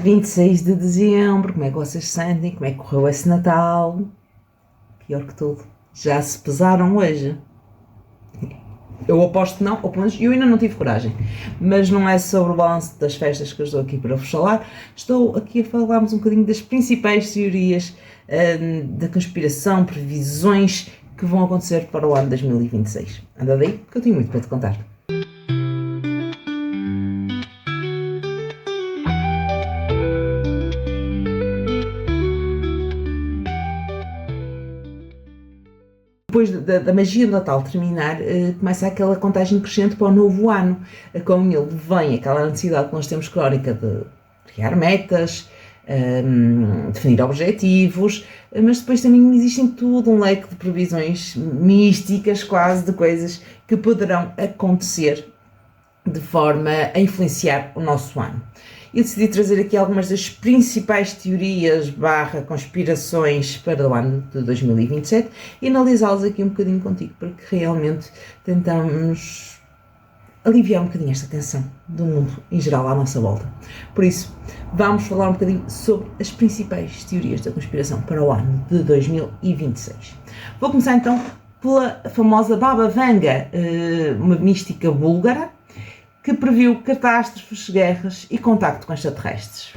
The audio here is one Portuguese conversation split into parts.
26 de dezembro, como é que vocês se sentem? Como é que correu esse Natal? Pior que tudo, já se pesaram hoje? Eu aposto que não, ou pelo menos eu ainda não tive coragem. Mas não é sobre o balanço das festas que eu estou aqui para vos falar. Estou aqui a falarmos um bocadinho das principais teorias da conspiração, previsões que vão acontecer para o ano 2026. Anda daí, porque eu tenho muito para te contar. Depois da magia do Natal terminar, começa aquela contagem crescente para o novo ano, com ele vem aquela necessidade que nós temos crónica de criar metas, definir objetivos, mas depois também existem todo um leque de previsões místicas, quase, de coisas que poderão acontecer de forma a influenciar o nosso ano. Eu decidi trazer aqui algumas das principais teorias / conspirações para o ano de 2027 e analisá-las aqui um bocadinho contigo, porque realmente tentamos aliviar um bocadinho esta tensão do mundo em geral à nossa volta. Por isso, vamos falar um bocadinho sobre as principais teorias da conspiração para o ano de 2026. Vou começar então pela famosa Baba Vanga, uma mística búlgara, que previu catástrofes, guerras e contacto com extraterrestres.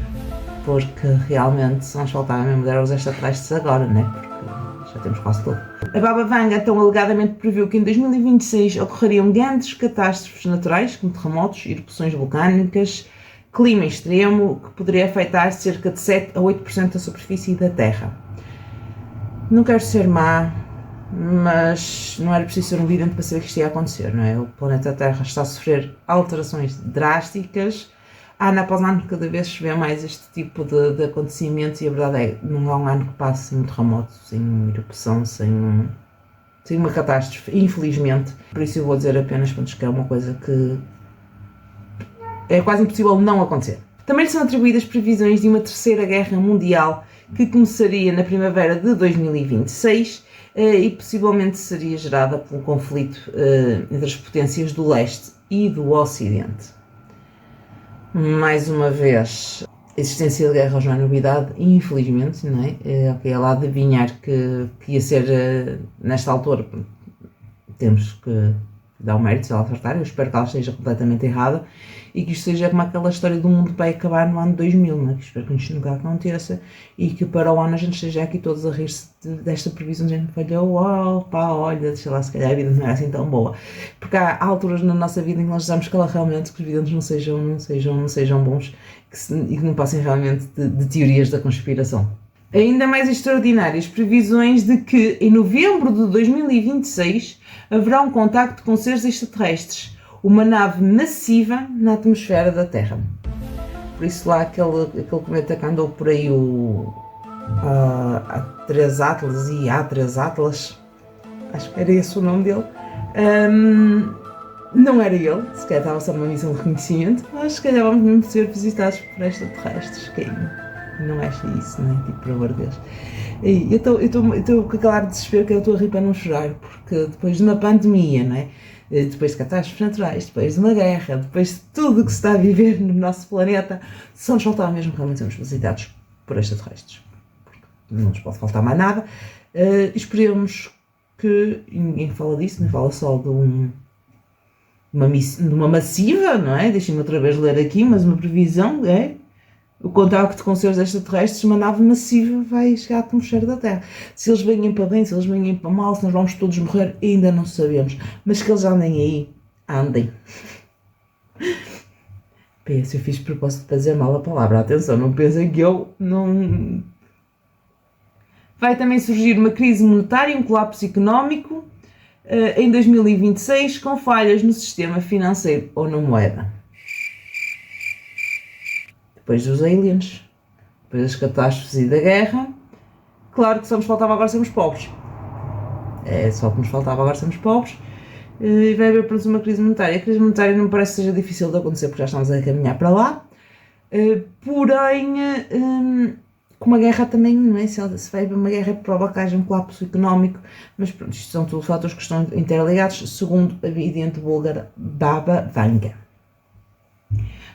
Porque realmente só nos faltava mesmo dar aos extraterrestres agora, né? Porque já temos quase tudo. A Baba Vanga então alegadamente previu que em 2026 ocorreriam grandes catástrofes naturais, como terremotos, erupções vulcânicas, clima extremo, que poderia afetar cerca de 7 a 8% da superfície da Terra. Não quero ser má, mas não era preciso ser um vidente para saber que isto ia acontecer, não é? O planeta Terra está a sofrer alterações drásticas, ano após ano cada vez se vê mais este tipo de acontecimentos e a verdade é que não há um ano que passe sem um terremoto, sem uma erupção, sem uma catástrofe, infelizmente. Por isso eu vou dizer apenas que é uma coisa que é quase impossível não acontecer. Também lhe são atribuídas previsões de uma terceira guerra mundial que começaria na primavera de 2026 e possivelmente seria gerada por um conflito entre as potências do leste e do ocidente. Mais uma vez, a existência de guerras não é novidade, infelizmente, não é? É lá adivinhar que ia ser nesta altura. Temos que dar o mérito se ela acertar, eu espero que ela esteja completamente errada e que isto seja como aquela história do mundo que vai acabar no ano 2000, né? Espero que isto nunca aconteça e que para o ano a gente esteja aqui todos a rir-se desta previsão, a gente falhou, olha, deixa lá, se calhar a vida não é assim tão boa, porque há alturas na nossa vida em que nós desejamos que ela realmente, que os videntes não sejam bons e que não passem realmente de teorias da conspiração. Ainda mais extraordinárias previsões de que em novembro de 2026 haverá um contacto com seres extraterrestres, uma nave massiva na atmosfera da Terra. Por isso lá aquele cometa que andou por aí, o A3 Atlas e A3 Atlas, acho que era esse o nome dele, não era ele, se calhar estava só numa missão de reconhecimento, mas se calhar vamos mesmo ser visitados por extraterrestres, que não acha isso, não é? Tipo, por amor de Deus. E eu estou com aquele ar de desespero que eu estou a rir para não chorar, porque depois de uma pandemia, não é? Depois de catástrofes naturais, depois de uma guerra, depois de tudo o que se está a viver no nosso planeta, só nos faltava mesmo realmente sermos visitados por extraterrestres. Não nos pode faltar mais nada. Esperemos que ninguém fala disso, não fala só de uma massiva, não é? Deixem-me outra vez ler aqui, mas uma previsão, é? O contacto com seres extraterrestres, uma nave massiva vai chegar à atmosfera da Terra. Se eles venham para bem, se eles venham para mal, se nós vamos todos morrer, ainda não sabemos. Mas que eles andem aí, andem. PS, eu fiz propósito para dizer mal a palavra. Atenção, não pensem que eu não... Vai também surgir uma crise monetária, um colapso económico em 2026, com falhas no sistema financeiro ou na moeda. Depois dos aliens, depois das catástrofes e da guerra, claro que só nos faltava agora sermos pobres. É só o que nos faltava agora sermos pobres. E vai haver, pronto, uma crise monetária. A crise monetária não me parece que seja difícil de acontecer, porque já estamos a caminhar para lá. Porém, com uma guerra também, não é? Se vai haver uma guerra, prova que haja um colapso económico, mas pronto, isto são todos fatores que estão interligados, segundo a vidente búlgara Baba Vanga.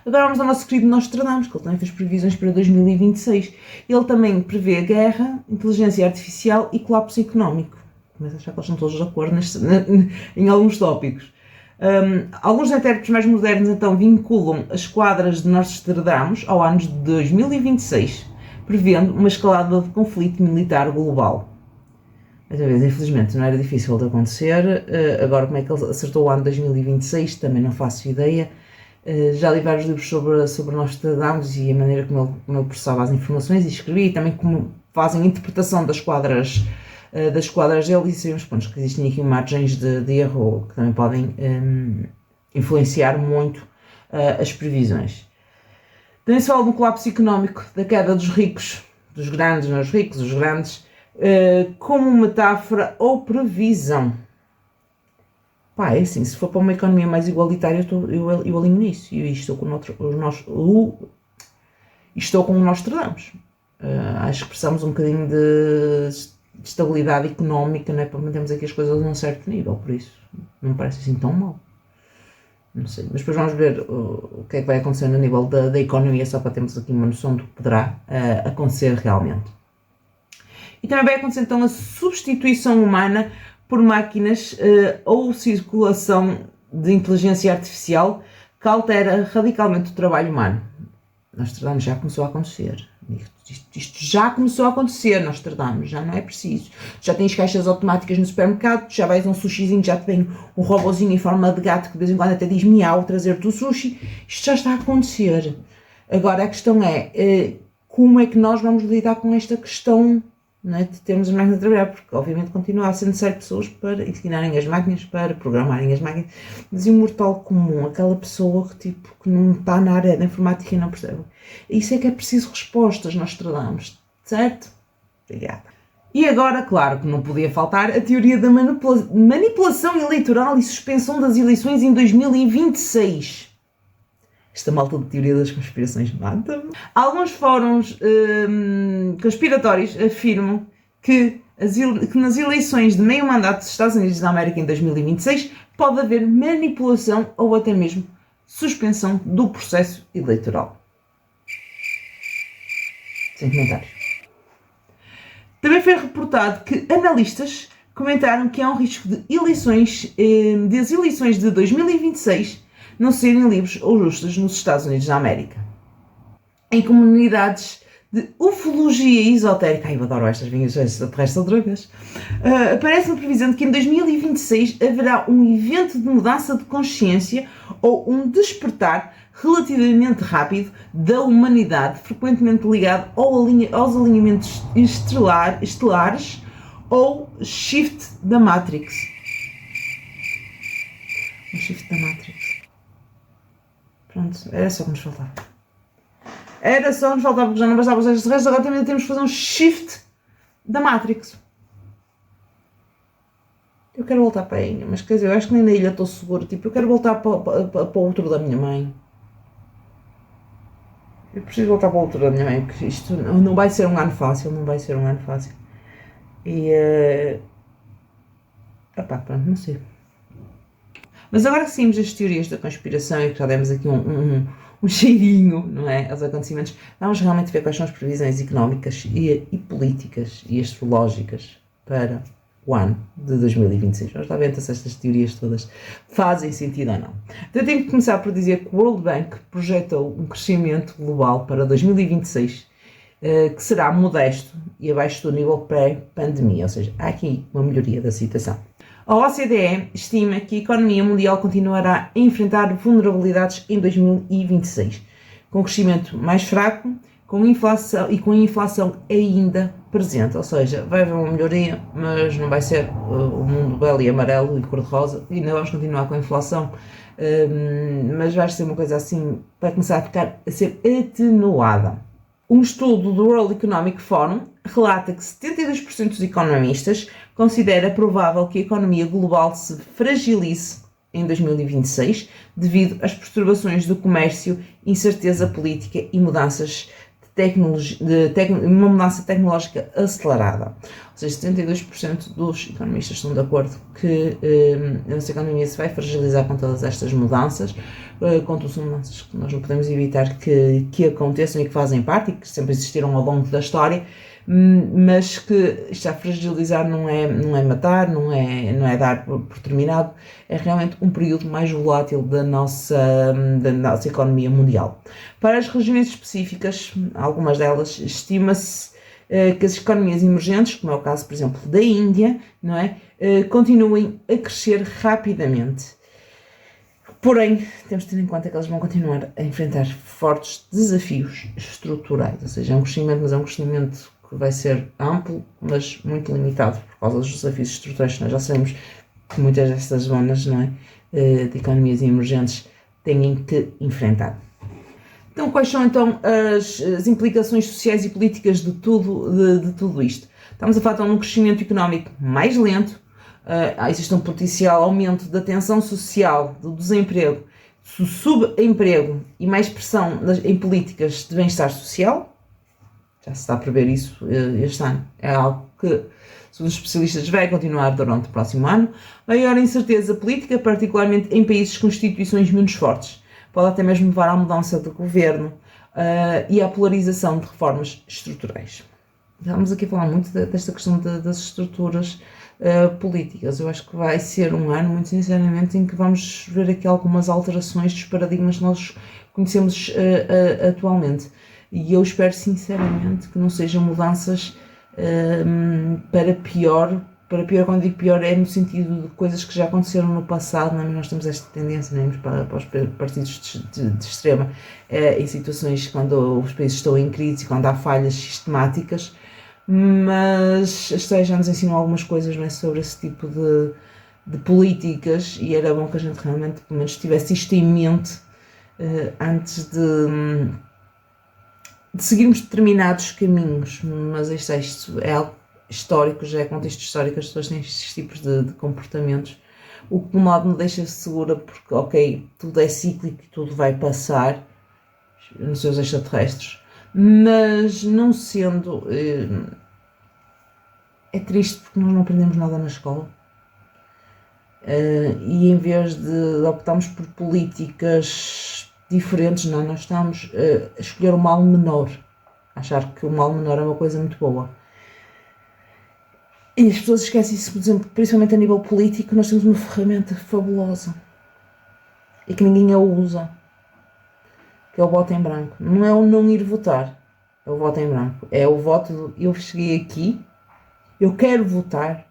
Agora vamos ao nosso querido Nostradamus, que ele também fez previsões para 2026. Ele também prevê guerra, inteligência artificial e colapso económico. Começo a achar que eles estão todos de acordo em alguns tópicos. Alguns intérpretes mais modernos então vinculam as quadras de Nostradamus ao ano de 2026, prevendo uma escalada de conflito militar global. Mais uma vez, infelizmente, não era difícil de acontecer. Agora, como é que ele acertou o ano de 2026, também não faço ideia. Já li vários livros sobre Nostradamus e a maneira como ele processava as informações e escrevia, e também como fazem a interpretação das quadras dele, e sabemos que existem aqui margens de erro que também podem influenciar muito as previsões. Também se fala de um colapso económico, da queda dos ricos, dos grandes, não os ricos, os grandes, como metáfora ou previsão. É assim, se for para uma economia mais igualitária, eu elimino isso. E estou com o Nostradamus. Acho que precisamos um bocadinho de estabilidade económica, não é? Para mantermos aqui as coisas a um certo nível, por isso não me parece assim tão mal. Não sei, mas depois vamos ver o que é que vai acontecer no nível da economia, só para termos aqui uma noção do que poderá acontecer realmente. E também vai acontecer então a substituição humana por máquinas ou circulação de inteligência artificial que altera radicalmente o trabalho humano. Nostradamus já começou a acontecer. Isto já começou a acontecer, Nostradamus, já não é preciso. Já tens caixas automáticas no supermercado, já vais a um sushizinho, já te vem um robozinho em forma de gato que de vez em quando até diz miau, trazer-te o sushi. Isto já está a acontecer. Agora a questão é como é que nós vamos lidar com esta questão, não é, de termos as máquinas a trabalhar, porque obviamente continua a ser necessário pessoas para ensinarem as máquinas, para programarem as máquinas, mas e o mortal comum, aquela pessoa que não está na área da informática e não percebe. Isso é que é preciso respostas, Nostradamus, certo? Obrigada. E agora, claro que não podia faltar a teoria da manipulação eleitoral e suspensão das eleições em 2026. Esta malta de teoria das conspirações mata-me. Alguns fóruns conspiratórios afirmam que nas eleições de meio mandato dos Estados Unidos da América em 2026 pode haver manipulação ou até mesmo suspensão do processo eleitoral. Sem comentários. Também foi reportado que analistas comentaram que há um risco de das eleições de 2026 não serem livres ou justas nos Estados Unidos da América. Em comunidades de ufologia esotérica, eu adoro estas vinhas extraterrestres outra vez, aparece uma previsão de que em 2026 haverá um evento de mudança de consciência ou um despertar relativamente rápido da humanidade, frequentemente ligado aos alinhamentos estelares ou shift da Matrix. O shift da Matrix. Pronto, era só que nos faltava. Era só que nos faltava, porque já não bastava os extraterrestres, agora também temos que fazer um shift da Matrix. Eu quero voltar para a ilha, mas quer dizer, eu acho que nem na ilha estou seguro. Eu quero voltar para o outro da minha mãe. Eu preciso voltar para o outro da minha mãe, porque isto não vai ser um ano fácil, E... pronto, não sei. Mas agora que seguimos as teorias da conspiração e que já demos aqui um cheirinho, não é, aos acontecimentos, vamos realmente ver quais são as previsões económicas e políticas e astrológicas para o ano de 2026. Vamos lá ver se estas teorias todas fazem sentido ou não. Então eu tenho que começar por dizer que o World Bank projetou um crescimento global para 2026 que será modesto e abaixo do nível pré-pandemia, ou seja, há aqui uma melhoria da situação. A OCDE estima que a economia mundial continuará a enfrentar vulnerabilidades em 2026, com crescimento mais fraco com a inflação ainda presente, ou seja, vai haver uma melhoria, mas não vai ser o mundo belo e amarelo e cor-de-rosa, e ainda vamos continuar com a inflação, mas vai ser uma coisa assim, vai começar a ser atenuada. Um estudo do World Economic Forum relata que 72% dos economistas considera provável que a economia global se fragilize em 2026 devido às perturbações do comércio, incerteza política e mudanças de uma mudança tecnológica acelerada. Ou seja, 72% dos economistas estão de acordo que a nossa economia se vai fragilizar com todas estas mudanças, contudo são mudanças que nós não podemos evitar que aconteçam e que fazem parte e que sempre existiram ao longo da história, mas que está a fragilizar não é matar, não é dar por terminado, é realmente um período mais volátil da nossa economia mundial. Para as regiões específicas, algumas delas, estima-se que as economias emergentes, como é o caso, por exemplo, da Índia, não é, continuem a crescer rapidamente. Porém, temos de ter em conta que elas vão continuar a enfrentar fortes desafios estruturais, ou seja, é um crescimento, mas é um crescimento que vai ser amplo, mas muito limitado por causa dos desafios estruturais que nós já sabemos que muitas destas zonas, não é, de economias emergentes têm que enfrentar. Então, quais são então as implicações sociais e políticas de tudo isto? Estamos a falar então de um crescimento económico mais lento, existe um potencial aumento da tensão social, do desemprego, do subemprego e mais pressão em políticas de bem-estar social. Já se está a prever isso este ano. É algo que, segundo os especialistas, vai continuar durante o próximo ano. Maior incerteza política, particularmente em países com instituições menos fortes. Pode até mesmo levar à mudança de governo e à polarização de reformas estruturais. Estamos aqui a falar muito desta questão das estruturas políticas. Eu acho que vai ser um ano, muito sinceramente, em que vamos ver aqui algumas alterações dos paradigmas que nós conhecemos atualmente. E eu espero sinceramente que não sejam mudanças para pior. Para pior, quando digo pior, é no sentido de coisas que já aconteceram no passado, não é? Nós temos esta tendência, não é? para os partidos de extrema, em situações quando os países estão em crise e quando há falhas sistemáticas, mas a história já nos ensinou algumas coisas, não é? Sobre esse tipo de políticas, e era bom que a gente realmente, pelo menos, tivesse isto em mente antes de seguirmos determinados caminhos, mas isto é algo histórico, já é contexto histórico, as pessoas têm estes tipos de comportamentos, o que de um lado me deixa segura, porque ok, tudo é cíclico e tudo vai passar nos seus extraterrestres, mas não sendo, é triste porque nós não aprendemos nada na escola, e em vez de optarmos por políticas diferentes, não, nós estamos a escolher o mal menor, a achar que o mal menor é uma coisa muito boa. E as pessoas esquecem-se, por exemplo, principalmente a nível político, nós temos uma ferramenta fabulosa e que ninguém a usa, que é o voto em branco. Não é o não ir votar, é o voto em branco. É o voto do eu cheguei aqui, eu quero votar,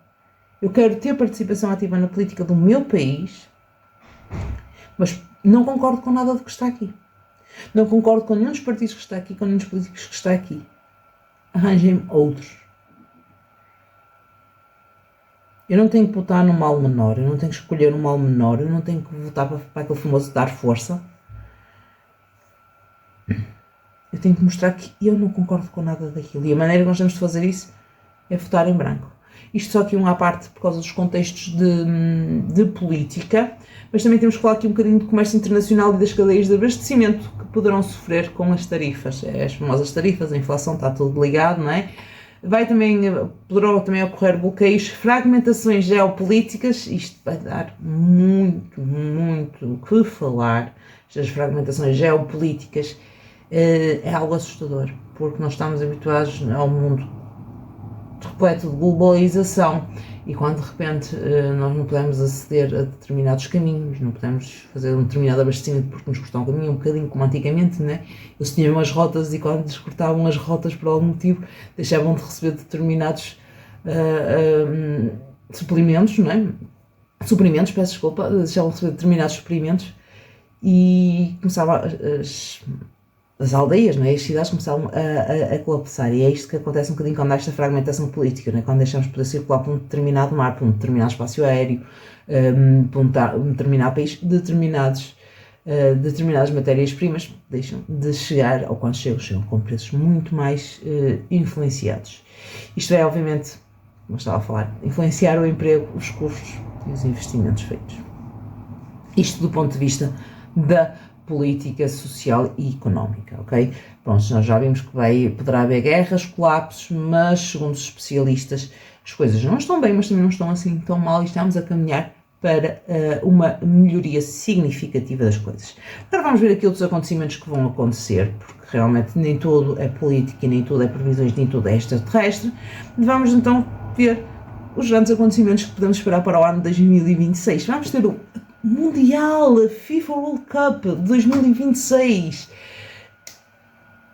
eu quero ter participação ativa na política do meu país, mas não concordo com nada do que está aqui. Não concordo com nenhum dos partidos que está aqui, com nenhum dos políticos que está aqui. Arranjem-me outros. Eu não tenho que votar no mal menor, eu não tenho que escolher um mal menor, eu não tenho que votar para aquele famoso dar força. Eu tenho que mostrar que eu não concordo com nada daquilo. E a maneira que nós temos de fazer isso é votar em branco. Isto só aqui à parte por causa dos contextos de política, mas também temos que falar aqui um bocadinho de comércio internacional e das cadeias de abastecimento que poderão sofrer com as tarifas. As famosas tarifas, a inflação, está tudo ligado, não é? Poderão também ocorrer bloqueios, fragmentações geopolíticas, isto vai dar muito o que falar. Estas fragmentações geopolíticas é algo assustador, porque nós estamos habituados ao mundo repleto de globalização e quando de repente nós não podemos aceder a determinados caminhos, não podemos fazer um determinado abastecimento porque nos cortam o caminho, um bocadinho como antigamente, né? Eles tinham as rotas e quando lhes cortavam as rotas por algum motivo deixavam de receber determinados suprimentos, não é? Suprimentos, peço desculpa, deixavam de receber determinados suprimentos e começava as aldeias, não é? As cidades começavam a colapsar, e é isto que acontece um bocadinho quando há esta fragmentação política, não é? Quando deixamos de poder circular por um determinado mar, por um determinado espaço aéreo, por um determinado país, determinadas matérias-primas deixam de chegar, ou quando chegam com preços muito mais influenciados. Isto é, obviamente, como estava a falar, influenciar o emprego, os custos e os investimentos feitos. Isto do ponto de vista da política, social e económica, ok? Pronto, nós já vimos que poderá haver guerras, colapsos, mas segundo os especialistas as coisas não estão bem, mas também não estão assim tão mal e estamos a caminhar para uma melhoria significativa das coisas. Agora vamos ver aqui outros acontecimentos que vão acontecer, porque realmente nem tudo é política, nem tudo é previsões, nem tudo é extraterrestre. Vamos então ver os grandes acontecimentos que podemos esperar para o ano de 2026. Vamos ter o Mundial, a FIFA World Cup de 2026.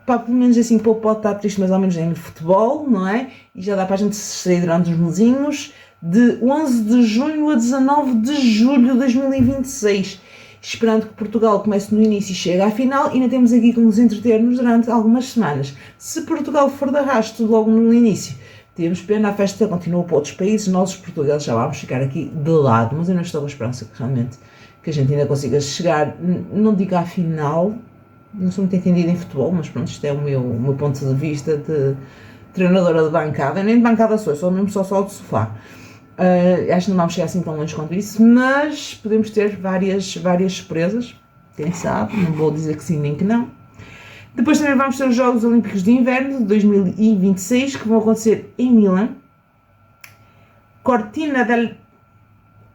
Pá, pelo menos assim, pode estar triste mais ou menos em futebol, não é? E já dá para a gente se sair durante uns mesinhos. De 11 de junho a 19 de julho de 2026. Esperando que Portugal comece no início e chegue à final, e ainda temos aqui que nos entretermos durante algumas semanas. Se Portugal for de arrasto logo no início, temos pena, a festa continua para outros países, nós os portugueses já vamos ficar aqui de lado, mas eu não estou com a esperança que realmente que a gente ainda consiga chegar, não digo à final, não sou muito entendida em futebol, mas pronto, isto é o meu ponto de vista de treinadora de bancada, nem de bancada sou mesmo só de sofá. Acho que não vamos chegar assim tão longe quanto isso, mas podemos ter várias surpresas, quem sabe, não vou dizer que sim nem que não. Depois também vamos ter os Jogos Olímpicos de Inverno de 2026, que vão acontecer em Milão. Cortina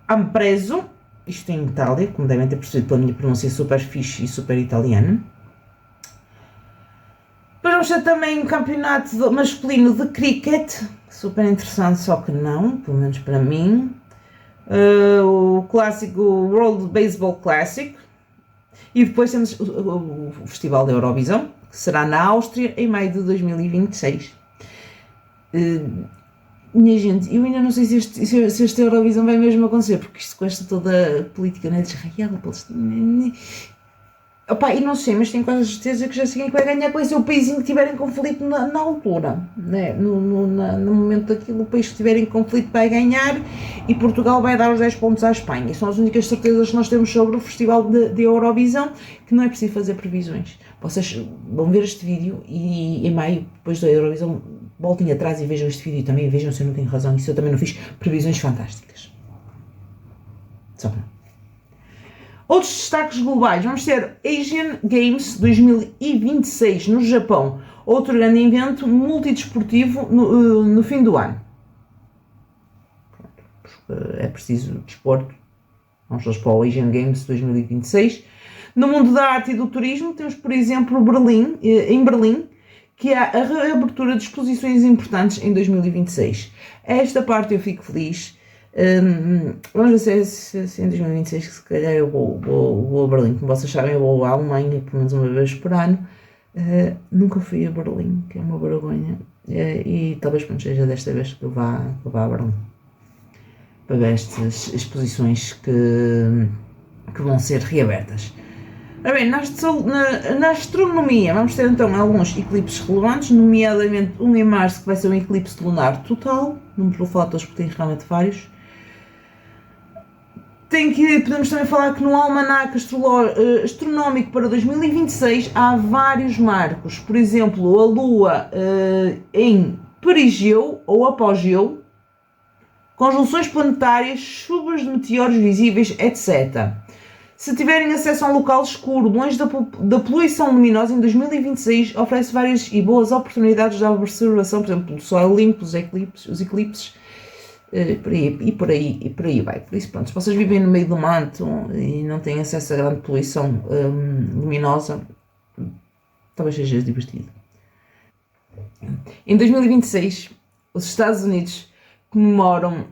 dell'Ampezzo, isto em Itália, como devem ter percebido pela minha pronúncia super fixe e super italiana. Depois vamos ter também um campeonato masculino de cricket, super interessante, só que não, pelo menos para mim. O clássico World Baseball Classic. E depois temos o Festival da Eurovisão, que será na Áustria em maio de 2026. Minha gente, eu ainda não sei se este Eurovisão vai mesmo acontecer, porque isto com esta toda a política, né, de Israel, Palestina... Opa, e não sei, mas tenho quase a certeza que já sei quem vai ganhar, pois é o paísinho que estiver em conflito na altura, né? No momento daquilo, o país que estiver em conflito vai ganhar e Portugal vai dar os 10 pontos à Espanha. São as únicas certezas que nós temos sobre o Festival de Eurovisão, que não é preciso fazer previsões. Vocês vão ver este vídeo e em maio, depois da Eurovisão, voltem atrás e vejam este vídeo também, vejam se eu não tenho razão, se eu também não fiz previsões fantásticas. Só que não. Outros destaques globais, vamos ter Asian Games 2026 no Japão, outro grande evento multidesportivo no fim do ano. É preciso desporto, vamos todos para o Asian Games 2026. No mundo da arte e do turismo temos, por exemplo, em Berlim, que há a reabertura de exposições importantes em 2026. Esta parte eu fico feliz. Vamos ver se em 2026 que se calhar eu vou a Berlim. Como vocês sabem, eu vou à Alemanha pelo menos uma vez por ano. Nunca fui a Berlim, que é uma vergonha, e talvez seja desta vez que eu vá a Berlim para ver estas exposições que vão ser reabertas. Ora bem, na astronomia vamos ter então alguns eclipses relevantes, nomeadamente um em março que vai ser um eclipse lunar total, não vou falar todos porque tem realmente vários. Podemos também falar que no almanaque astronómico para 2026 há vários marcos, por exemplo, a Lua em perigeu ou apogeu, conjunções planetárias, chuvas de meteoros visíveis, etc. Se tiverem acesso a um local escuro, longe da poluição luminosa, em 2026 oferece várias e boas oportunidades de observação, por exemplo, do Sol limpo, os eclipses, e por aí vai. Por isso, pronto, se vocês vivem no meio do manto e não têm acesso a grande poluição luminosa, talvez seja divertido. Em 2026, os Estados Unidos comemoram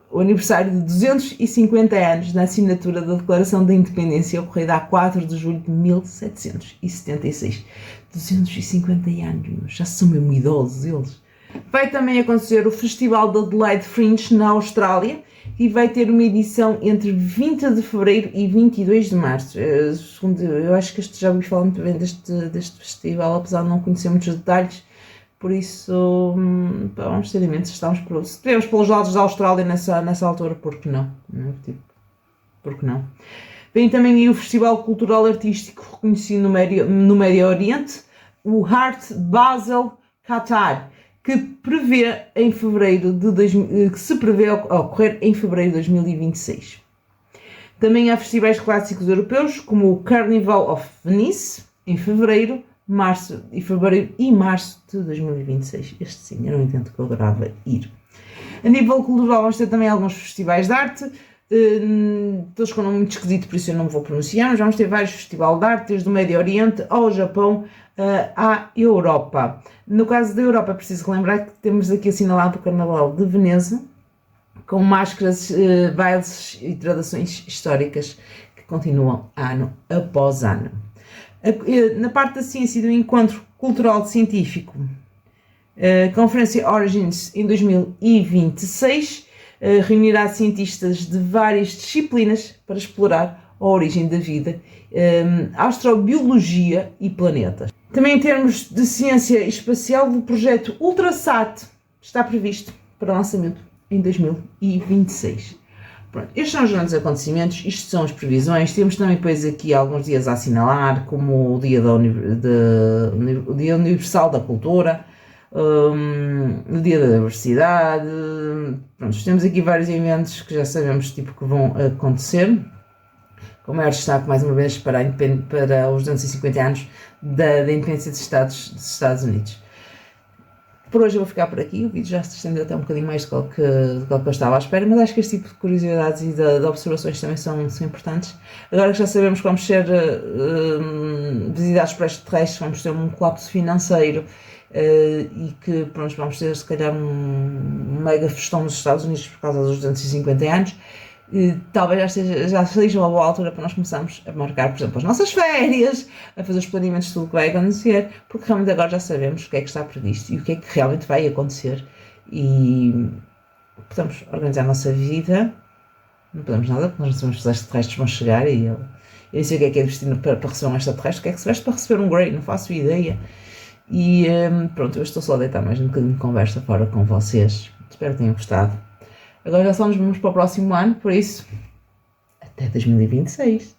o aniversário de 250 anos da assinatura da Declaração da Independência, ocorrida a 4 de julho de 1776. 250 anos, já são mesmo idosos eles. Vai também acontecer o Festival da Adelaide Fringe na Austrália e vai ter uma edição entre 20 de fevereiro e 22 de março. Eu acho que já ouvi falar muito bem deste festival, apesar de não conhecer muitos detalhes, por isso vamos ter em mente se estivermos pelos lados da Austrália nessa altura, por que não? Por que não? Vem também aí o Festival Cultural Artístico reconhecido no Médio Oriente, o Art Basel Qatar, que se prevê ocorrer em fevereiro de 2026. Também há festivais clássicos europeus, como o Carnival of Venice, em fevereiro e março de 2026. Este sim, era um evento que eu adorava ir. A nível cultural vamos ter também alguns festivais de arte, todos com um nome muito esquisito, por isso eu não vou pronunciar, mas vamos ter vários festivais de arte, desde o Médio Oriente ao Japão, à Europa. No caso da Europa, é preciso lembrar que temos aqui assinalado o Carnaval de Veneza, com máscaras, bailes e tradições históricas que continuam ano após ano. Na parte da ciência e do encontro cultural científico, a Conferência Origins em 2026 reunirá cientistas de várias disciplinas para explorar a origem da vida, astrobiologia e planetas. Também em termos de ciência espacial, o projeto Ultrasat está previsto para lançamento em 2026. Pronto, estes são os grandes acontecimentos, isto são as previsões. Temos também depois aqui alguns dias a assinalar, como o Dia, o Dia Universal da Cultura, o Dia da Diversidade. Pronto, temos aqui vários eventos que já sabemos tipo, que vão acontecer. Com o maior destaque, mais uma vez, para os 250 anos da independência dos Estados Unidos. Por hoje eu vou ficar por aqui, o vídeo já se estendeu até um bocadinho mais do que eu estava à espera, mas acho que este tipo de curiosidades e de observações também são importantes. Agora que já sabemos que vamos ser visitados por extraterrestres, vamos ter um colapso financeiro e que pronto, vamos ter se calhar um mega festão nos Estados Unidos por causa dos 250 anos, talvez já seja uma boa altura para nós começarmos a marcar, por exemplo, as nossas férias, a fazer os planeamentos de tudo que vai acontecer, porque realmente agora já sabemos o que é que está previsto e o que é que realmente vai acontecer e podemos organizar a nossa vida. Não podemos nada, porque nós não sabemos se os extraterrestres vão chegar e eu não sei o que é destino para receber um extraterrestre, o que é que se veste para receber um Grey, não faço ideia. E pronto, eu estou só a deitar mais um bocadinho de conversa fora com vocês, espero que tenham gostado. Agora já só nos vemos para o próximo ano, por isso, até 2026.